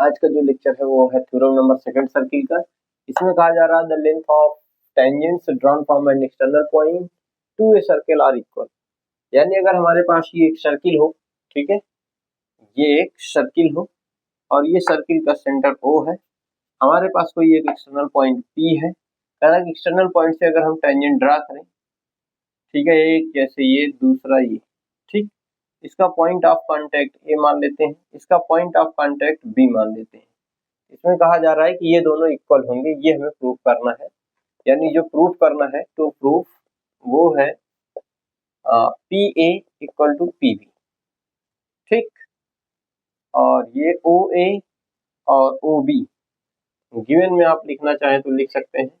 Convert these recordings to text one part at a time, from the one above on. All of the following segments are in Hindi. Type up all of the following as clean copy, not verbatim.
आज का जो लेक्चर है वो है थ्योरम नंबर सेकंड सर्किल का। इसमें कहा जा रहा है the length of tangents drawn from an external point to a circle are equal. यानी अगर हमारे पास ये एक सर्किल हो, ठीक है, ये एक सर्किल हो और ये सर्किल का सेंटर O है, हमारे पास कोई एक एक्सटर्नल पॉइंट P है। एक्सटर्नल पॉइंट से अगर हम टेंजेंट ड्रा करें, ठीक है, एक जैसे ये, दूसरा ये, ठीक, इसका पॉइंट ऑफ कांटेक्ट ए मान लेते हैं, इसका पॉइंट ऑफ कांटेक्ट बी मान लेते हैं। इसमें कहा जा रहा है कि ये दोनों इक्वल होंगे, ये हमें प्रूफ करना है। यानी जो प्रूफ करना है तो प्रूफ वो है P A equal to P B, ठीक। और ये ओ ए और ओ बी गिवन में आप लिखना चाहें तो लिख सकते हैं,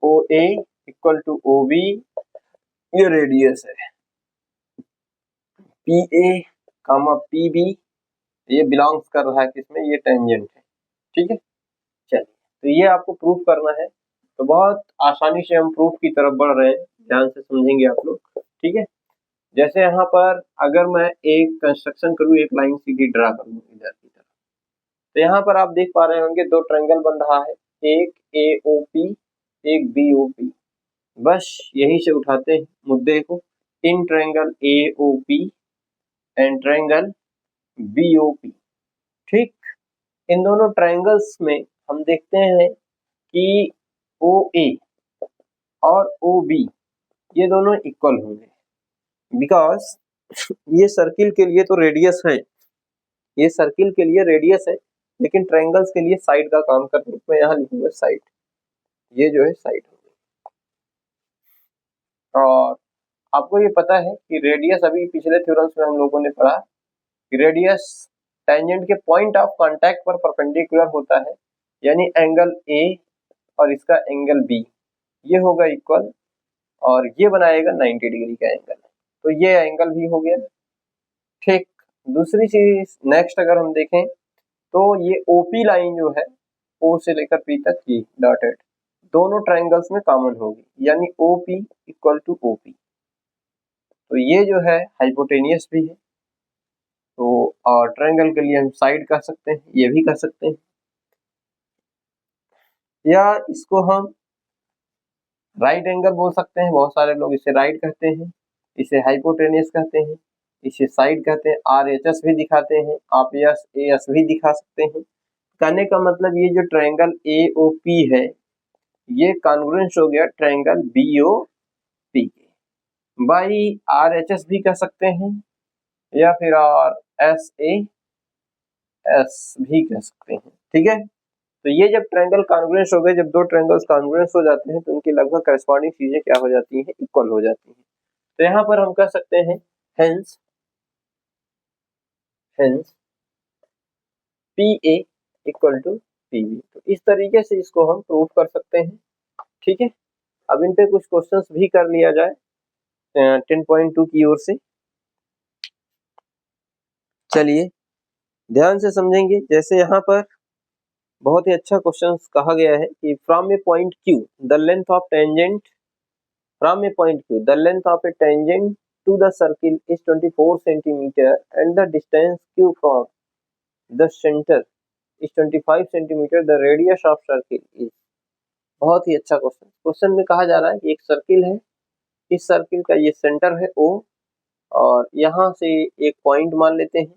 O A equal to O B, ये रेडियस है, P A comma P B ये बिलोंग्स कर रहा है किसमें, ये टेंजेंट है, ठीक है। चलिए, तो ये आपको प्रूफ करना है, तो बहुत आसानी से हम प्रूफ की तरफ बढ़ रहे हैं, ध्यान से समझेंगे आप लोग, ठीक है। जैसे यहाँ पर अगर मैं एक कंस्ट्रक्शन करूँ, एक लाइन सीधी ड्रा करूँ इधर की तरफ, तो यहाँ पर आप देख पा रहे होंगे दो ट्रायंगल बन रहा है, एक AOP एक BOP। बस यहीं से उठाते हैं मुद्दे को, in triangle AOP and triangle BOP, ठीक। इन दोनों ट्रायंगल्स में हम देखते हैं कि OA और OB ये दोनों इक्वल होंगे, बिकॉज ये सर्किल के लिए तो रेडियस है, ये सर्किल के लिए रेडियस है, लेकिन ट्रायंगल्स के लिए साइड का काम करने को मैं यहाँ लिखूंगा साइड, ये जो है साइड होगी। और आपको ये पता है कि रेडियस, अभी पिछले थ्योरम्स में हम लोगों ने पढ़ा कि रेडियस टेंजेंट के पॉइंट ऑफ कांटेक्ट पर परपेंडिकुलर होता है, यानी एंगल A और इसका एंगल B ये होगा इक्वल, और ये बनाएगा 90 डिग्री का एंगल, तो ये एंगल भी हो गया, ठीक। दूसरी चीज नेक्स्ट अगर हम देखें तो ये OP लाइन जो है O से लेकर P तक ये डॉटेड दोनों ट्रायंगल्स में कॉमन होगी, यानी OP इक्वल टू OP, तो ये जो है हाइपोटेनियस भी है, तो और ट्रायंगल के लिए हम साइड कह सकते हैं, ये भी कह सकते हैं, या इसको हम राइट एंगल बोल सकते हैं, बहुत सारे लोग इसे राइट कहते हैं, इसे हाइपोटेनियस कहते हैं, इसे साइड कहते हैं, RHS भी दिखाते हैं, आप AS भी दिखा सकते हैं। कहने का मतलब ये जो ट्रायंगल AOP है ये कॉन्ग्रुएंस हो गया ट्रायंगल BOP के, बाई RHS भी कह सकते हैं, या फिर SAS भी कह सकते हैं, ठीक है। तो ये जब ट्रायंगल कॉन्ग्रुएंस हो गए, जब दो ट्रायंगल्स कॉन्ग्रुएंस हो जाते हैं तो उनकी लगभग करस्पॉन्डिंग चीजें क्या हो जाती हैं, इक्वल हो जाती हैं। तो यहाँ पर हम कह सकते हैं hence PA equal to PB। तो इस तरीके से इसको हम प्रूव कर सकते हैं, ठीक है। अब इन पे कुछ क्वेश्चंस भी कर लिया जाए 10.2 की ओर से। चलिए ध्यान से समझेंगे, जैसे यहाँ पर बहुत ही अच्छा क्वेश्चन कहा गया है कि from a point Q the length of tangent, from a point Q the length of a tangent to the circle is 24 centimetre and the distance Q from the centre is 25 centimetre, the radius of circle is. बहुत ही अच्छा क्वेश्चन। क्वेश्चन में कहा जा रहा है कि एक सर्किल है, इस सर्किल का ये सेंटर है O, और यहाँ से एक पॉइंट मान लेते हैं,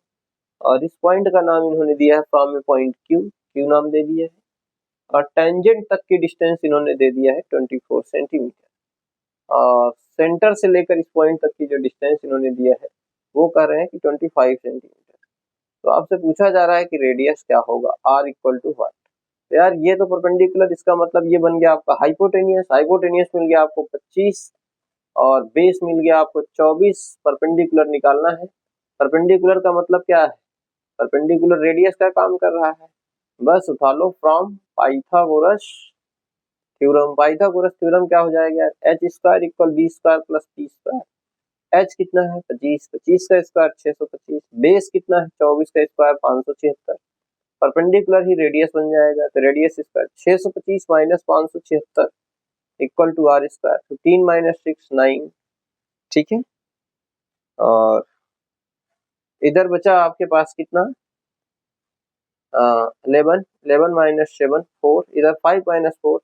और इस पॉइंट का नाम इन्होंने दिया है फ्रॉम ए पॉइंट Q नाम दे दिया है, और टेंजेंट तक की डिस्टेंस इन्होंने दे दिया है 24 सेंटीमीटर, और सेंटर से लेकर इस पॉइंट तक की जो डिस्टेंस इन्होंने दिया है वो कह रहे हैं कि 25 सेंटीमीटर। तो आपसे पूछा जा रहा है कि रेडियस क्या होगा, R इक्वल टू व्हाट। तो यार ये तो परपेंडिकुलर, इसका मतलब ये बन गया आपका हाइपोटेनियस, हाइपोटेनियस मिल गया आपको 25 और बेस मिल गया आपको 24, परपेंडिकुलर निकालना है। परपेंडिकुलर का मतलब क्या है, परपेंडिकुलर रेडियस का काम कर रहा है, बस उठा लो from Pythagoras theorem. Pythagoras theorem क्या हो जाएगा, H square equal B square plus T square. H कितना है 25, 25 का स्क्वायर 625, बेस कितना है 24 का स्क्वायर 576, परपेंडिकुलर ही रेडियस बन जाएगा, तो radius square 625 minus 576 equal to R square, 15 minus 6 9, ठीक है। और इधर बचा आपके पास कितना 11 11 माइनस 7 4, इधर 5 माइनस 4,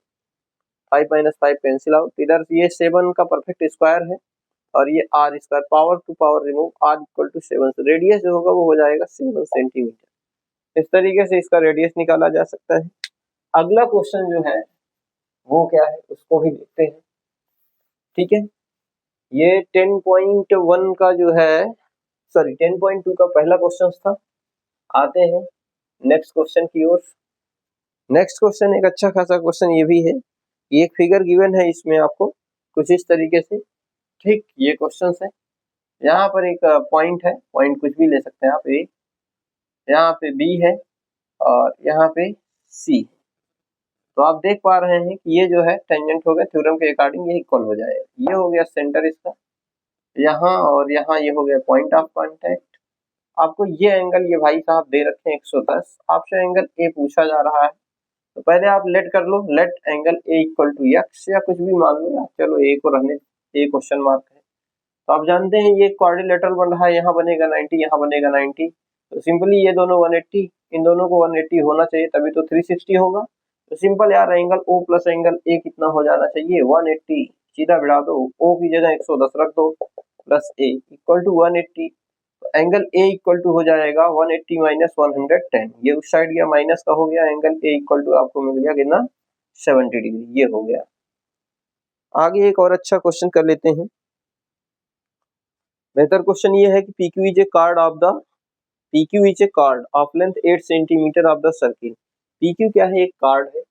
5 माइनस 5 कैंसिल आउट, इधर ये 7 का परफेक्ट स्क्वायर है और ये R square, power to power remove, R equal to 7, radius जो होगा वो हो जाएगा 7 सेंटीमीटर। इस तरीके से इसका रेडियस निकाला जा सकता है। अगला क्वेश्चन जो है वो क्या है उसको भी देखते हैं। ठीक है, ये 10.1 का जो है, सॉरी 10.2 का पहला क्वेश्चन था। आते हैं नेक्स्ट क्वेश्चन की ओर। नेक्स्ट क्वेश्चन एक अच्छा खासा क्वेश्चन ये भी है, एक फिगर गिवन है इसमें आपको कुछ इस तरीके से। ठीक, ये क्वेश्चन है, यहाँ पर एक पॉइंट है, पॉइंट कुछ भी ले सकते हैं आप, ए, यहाँ पे बी है और यहाँ पे सी। तो आप देख पा रहे हैं कि ये जो है टेंजेंट हो गया, थ्योरम के अकॉर्डिंग ये इक्वल हो जाएगा। ये हो गया सेंटर इसका यहाँ, और यहाँ ये हो गया पॉइंट ऑफ कांटेक्ट। आपको ये एंगल ये भाई साहब दे रखे हैं 110, आपसे एंगल ए पूछा जा रहा है, तो पहले आप लेट कर लो, let angle A equal to X या कुछ भी मान लो आप, चलो ए को रहने, ए क्वेश्चन मार्क है। तो आप जानते हैं ये क्वाड्रिलेटरल बन रहा है, यहाँ बनेगा 90, यहाँ बनेगा 90, तो सिंपली ये दोनों 180, इन दोनों को 180 होना चाहिए तभी तो 360 होगा। तो सिंपल यार, angle O plus angle A कितना हो जाना चाहिए 180, सीधा बढ़ा दो, ओ की जगह 110 रख दो plus A equal to 180, angle A equal to हो जाएगा 180 माइनस 110, ये उस साइड गया माइनस का हो गया, एंगल ए इक्वल टू आपको मिल गया कितना 70 डिग्री, ये हो गया। आगे एक और अच्छा क्वेश्चन कर लेते हैं। बेहतर क्वेश्चन ये है कि PQ is a card of the, PQ is a card of length 8 centimetre of the circle. PQ क्या है, एक कार्ड है।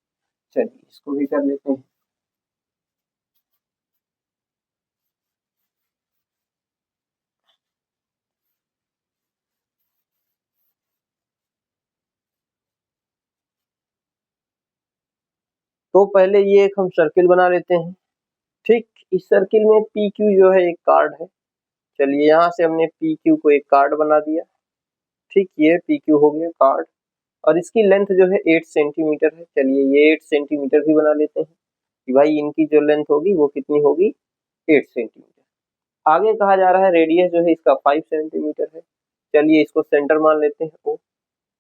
चलिए इसको भी कर लेते हैं। तो पहले ये एक हम सर्किल बना लेते हैं। ठीक, इस सर्किल में PQ जो है एक कार्ड है। चलिए यहाँ से हमने PQ को एक कार्ड बना दिया। ठीक, ये PQ हो गया कार्ड, और इसकी लेंथ जो है 8 सेंटीमीटर है। चलिए ये 8 सेंटीमीटर भी बना लेते हैं कि भाई इनकी जो लेंथ होगी वो कितनी होगी 8 सेंटीमीटर। आगे कहा जा रहा है रेडियस जो है इसका 5 सेंटीमीटर है। चलिए इसको सेंटर मान लेते हैं ओ,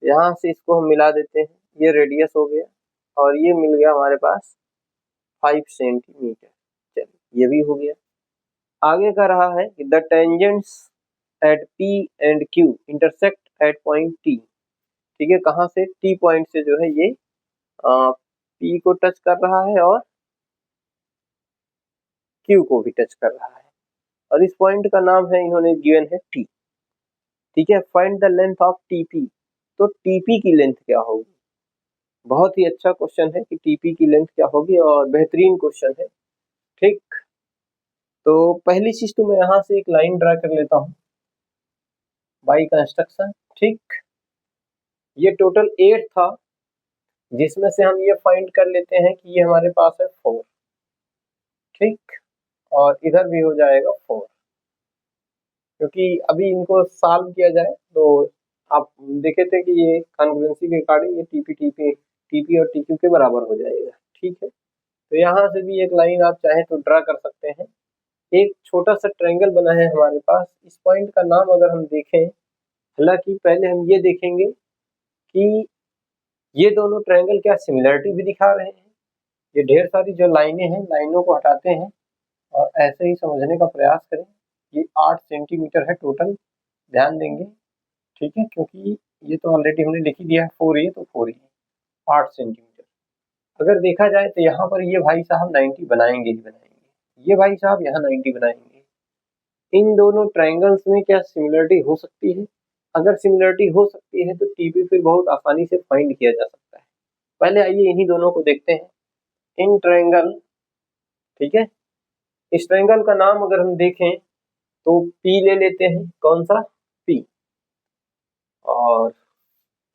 यहाँ से इसको हम मिला देते हैं, ये रेडियस हो गया और ये मिल गया हमारे पास 5 सेंटीमीटर। चलिए ये भी हो गया। आगे का रहा है the tangents at P and Q intersect at point T। ठीक है, कहाँ से, T पॉइंट से जो है ये P को टच कर रहा है और Q को भी टच कर रहा है, और इस पॉइंट का नाम है इन्होंने गिवन है T। ठीक है, find the length of TP। तो TP की लेंथ क्या होगी, बहुत ही अच्छा क्वेश्चन है कि TP की लेंथ क्या होगी, और बेहतरीन क्वेश्चन है। ठीक, तो पहली चीज तो मैं यहाँ से एक लाइन ड्रा कर लेता हूँ बाई कंस्ट्रक्शन। ठीक, ये टोटल 8 था, जिसमें से हम ये फाइंड कर लेते हैं कि ये हमारे पास है 4। ठीक, और इधर भी हो जाएगा 4, क्योंकि अभी इनको सॉल्व किया जाए तो आप देखे थे कि ये कॉन्ग्रुएंसी के अकॉर्डिंग ये टीपी और टीक्यू के बराबर हो जाएगा। ठीक है, तो यहाँ से भी एक लाइन आप चाहे तो ड्रा कर सकते हैं। एक छोटा सा ट्रायंगल बना है हमारे पास, इस पॉइंट का नाम अगर हम देखें, हालांकि पहले हम ये देखेंगे कि ये दोनों ट्रायंगल क्या सिमिलरिटी भी दिखा रहे हैं। ये ढेर सारी जो लाइनें हैं, लाइनों को हटाते हैं और ऐसे ही समझने का प्रयास करें। ये 8 सेंटीमीटर है टोटल, ध्यान देंगे। ठीक है, क्योंकि ये तो ऑलरेडी हमने लिख ही दिया है 4 ये, तो 4 ये 8 सेंटीमीटर। अगर देखा जाए तो यहाँ पर ये भाई साहब 90 बनाएंगे ही बनाएंगे, ये भाई साहब यहाँ 90 बनाएंगे। इन दोनों ट्रायंगल्स में क्या सिमिलरिटी हो सकती है? अगर सिमिलरिटी हो सकती है तो टीपी फिर बहुत आसानी से फाइंड किया जा सकता है। पहले आइए इन्हीं दोनों को देखते हैं, इन ट्रायंगल। ठीक है, इस ट्रायंगल का नाम अगर हम देखें तो पी ले लेते हैं, कौन सा, पी, और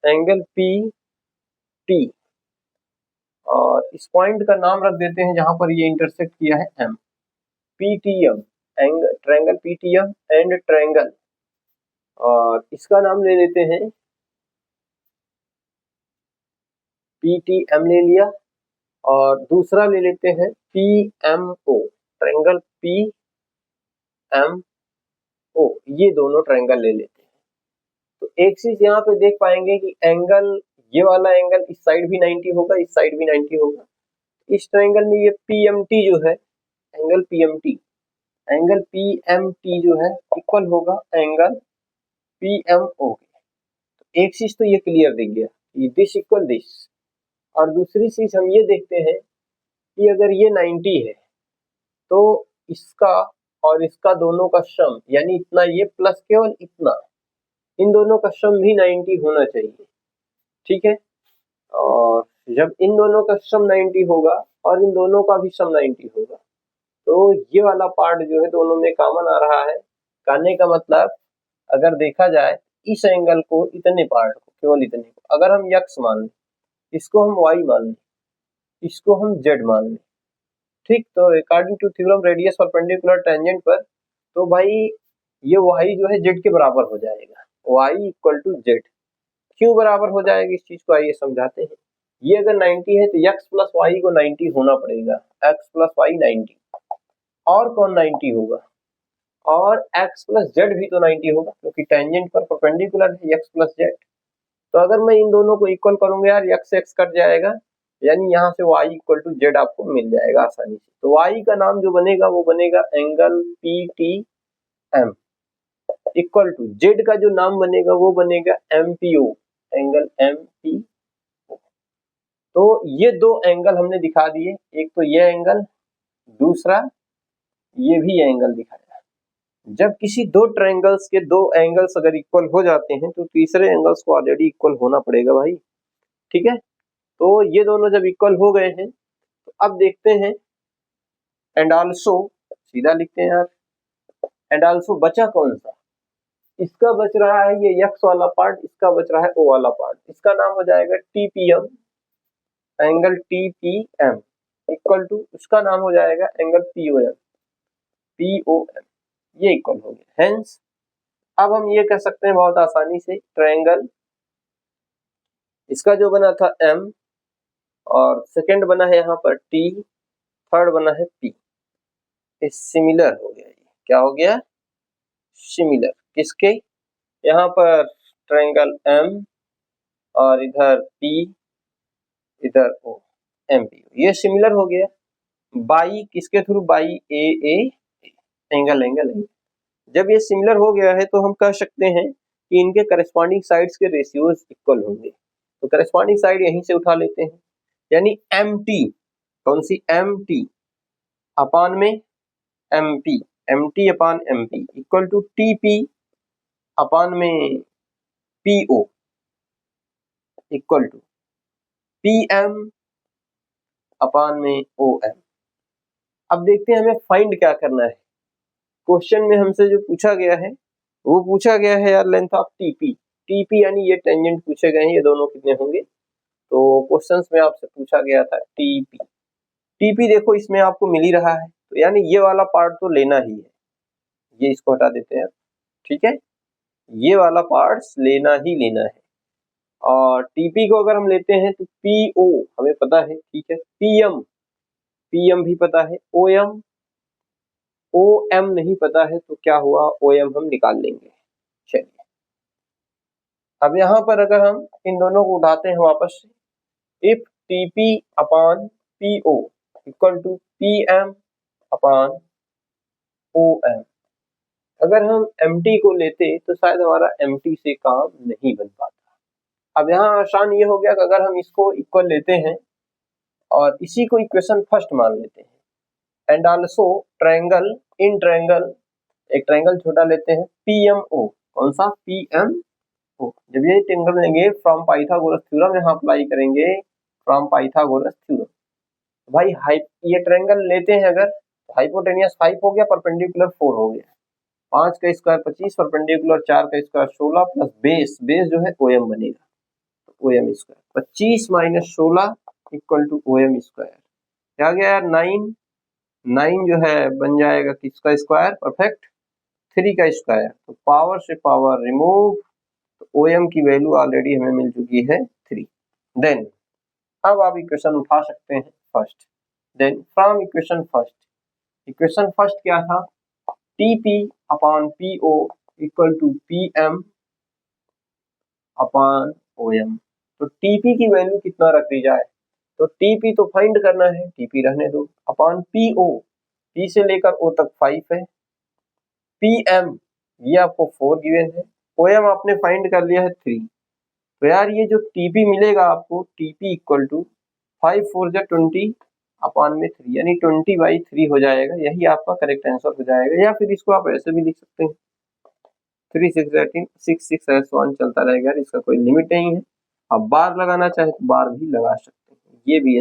एंगल पी टी, और इस पॉइंट का नाम रख देते हैं जहां पर ये इंटरसेक्ट किया है M, PTM, angle triangle PTM and triangle, और इसका नाम ले लेते हैं पीटीएम ले लिया, और दूसरा ले लेते हैं पीएमओ, ट्रायंगल पीएमओ, ये दोनों ट्रायंगल ले लेते हैं। तो एक चीज यहाँ पे देख पाएंगे कि एंगल ये वाला एंगल इस साइड भी 90 होगा, इस साइड भी 90 होगा। इस ट्रायंगल में ये PMT जो है, एंगल PMT जो है इक्वल होगा एंगल PMO के। तो एक चीज तो ये क्लियर दिख गया, दिस इक्वल दिस। और दूसरी चीज हम ये देखते हैं कि अगर ये 90 है तो इसका और इसका दोनों का सम, यानी इतना ये प्लस केवल इतना, इन दोनों का सम भी 90 होना चाहिए, ठीक है। और जब इन दोनों का सम 90 होगा और इन दोनों का भी सम 90 होगा तो ये वाला पार्ट जो है दोनों में कॉमन आ रहा है। कहने का मतलब अगर देखा जाए इस एंगल को, इतने पार्ट को, केवल इतने को अगर हम x मान लें, इसको हम y मान लें, इसको हम z मान लें, ठीक। तो according to theorem radius perpendicular tangent पर, तो भाई ये y जो है z के बराबर हो जाएगा, y इक्वल टू z। क्यों बराबर हो जाएगा इस चीज को आइए समझाते हैं। ये अगर 90 है तो x प्लस वाई को 90 होना पड़ेगा, x प्लस वाई 90, और कौन 90 होगा, और x प्लस जेड भी तो 90 होगा, क्योंकि टेंजेंट पर परपेंडिकुलर है x प्लस जेड। तो अगर मैं इन दोनों को इक्वल करूंगा यार, x x कट जाएगा, यानी यहाँ से y इक्वल टू जेड आपको मिल जाएगा आसानी से। तो y का नाम जो बनेगा वो बनेगा angle PTM, equal to Z का जो नाम बनेगा वो बनेगा MPO, एंगल MPO। तो ये दो एंगल हमने दिखा दिए, एक तो ये एंगल, दूसरा ये भी एंगल दिखाया। जब किसी दो ट्रायंगल्स के दो एंगल्स अगर इक्वल हो जाते हैं तो तीसरे एंगल्स को ऑलरेडी इक्वल होना पड़ेगा भाई, ठीक है। तो ये दोनों जब इक्वल हो गए हैं तो अब देखते हैं एंड आल्सो, सीधा लिखते हैं यार, एंड आल्सो बचा कौन सा, इसका बच रहा है ये x वाला पार्ट, इसका बच रहा है o वाला पार्ट, इसका नाम हो जाएगा TPM, angle TPM equal to उसका नाम हो जाएगा एंगल POM, ये इक्वल हो गया। हेंस अब हम ये कह सकते हैं बहुत आसानी से, ट्रायंगल इसका जो बना था M, और सेकंड बना है यहाँ पर T, थर्ड बना है P, इस सिमिलर हो गया। ये क्या हो गया, सिमिलर किसके, यहाँ पर ट्रायंगल M और इधर P, इधर O, MPO, ये सिमिलर हो गया। बाई किसके through, by AA, angle angle angle. जब ये सिमिलर हो गया है तो हम कह सकते हैं कि इनके करस्पॉन्डिंग साइड्स के रेशियोज इक्वल होंगे। तो करस्पॉन्डिंग साइड यहीं से उठा लेते हैं, यानी MT, कौन सी, MT अपान में MP, MT upon MP equal to TP upon में PO equal to PM upon में OM। अब देखते हैं हमें फाइंड क्या करना है। क्वेश्चन में हमसे जो पूछा गया है वो पूछा गया है यार लेंथ ऑफ TP यानी ये टेंजेंट पूछे गए हैं, ये दोनों कितने होंगे। तो क्वेश्चंस में आपसे पूछा गया था TP देखो इसमें आपको मिल ही रहा है, तो यानी ये वाला पार्ट तो लेना ही है, ये इसको हटा देते हैं, ठीक है, ये वाला पार्ट लेना ही लेना है। और TP को अगर हम लेते हैं तो PO हमें पता है, ठीक है, PM भी पता है, OM नहीं पता है, तो क्या हुआ, OM हम निकाल लेंगे। चलिए अब यहाँ पर अगर हम इन दोनों को उठाते हैं वापस से, if TP upon PO equal to PM upon OM, अगर हम MT को लेते तो शायद हमारा MT से काम नहीं बन पाता। अब यहाँ आसान ये हो गया कि अगर हम इसको इक्वल लेते हैं और इसी को इक्वेशन फर्स्ट मान लेते हैं, and also triangle, in triangle एक ट्रायंगल छोटा लेते हैं PMO, कौन सा, PMO। जब ये ट्रायंगल लेंगे फ्रॉम पाइथागोरस थ्योरम, यहाँ अप्लाई करेंगे फ्रॉम पाइथागोरस थ्योरम। भाई ये ट्रायंगल लेते हैं अगर, हाइपोटेनियस 5 हो गया, परपेंडिकुलर 4 हो गया, 5 का स्क्वायर 25, परपेंडिकुलर 4 का स्क्वायर 16 प्लस बेस जो है OM बनेगा, तो OM square 25 minus 16 equal to OM square, क्या गया यार 9 जो है बन जाएगा किसका स्क्वायर, परफेक्ट 3 का स्क्वायर, तो पावर से पावर रिमूव, तो OM की वैल्यू ऑलरेडी हमें मिल चुकी है 3। देन अब आप इक्वेशन उठा सकते हैं first, then from equation first क्या था, TP upon PO equal to PM upon OM। तो टीपी की वैल्यू कितना रख दी जाए, तो टीपी तो फाइंड करना है, टीपी रहने दो, अपॉन पीओ, पी से लेकर ओ तक 5 है, पीएम ये आपको 4 गिवन है, ओएम आपने फाइंड कर लिया है 3। तो यार ये जो टीपी मिलेगा आपको, टीपी इक्वल टू 5 4 जा 20 अपॉन में 3, यानी 20/3 हो जाएगा, यही आपका करेक्ट आंसर हो जाएगा। या फिर इसको आप ऐसे भी लिख सकते हैं 3 6 18 6 6 ऐसे 1 चलता रहेगा, इसका कोई लिमिट नहीं है। आप बार लगाना चाहे तो बार भी लगा सकते हैं, ये भी है।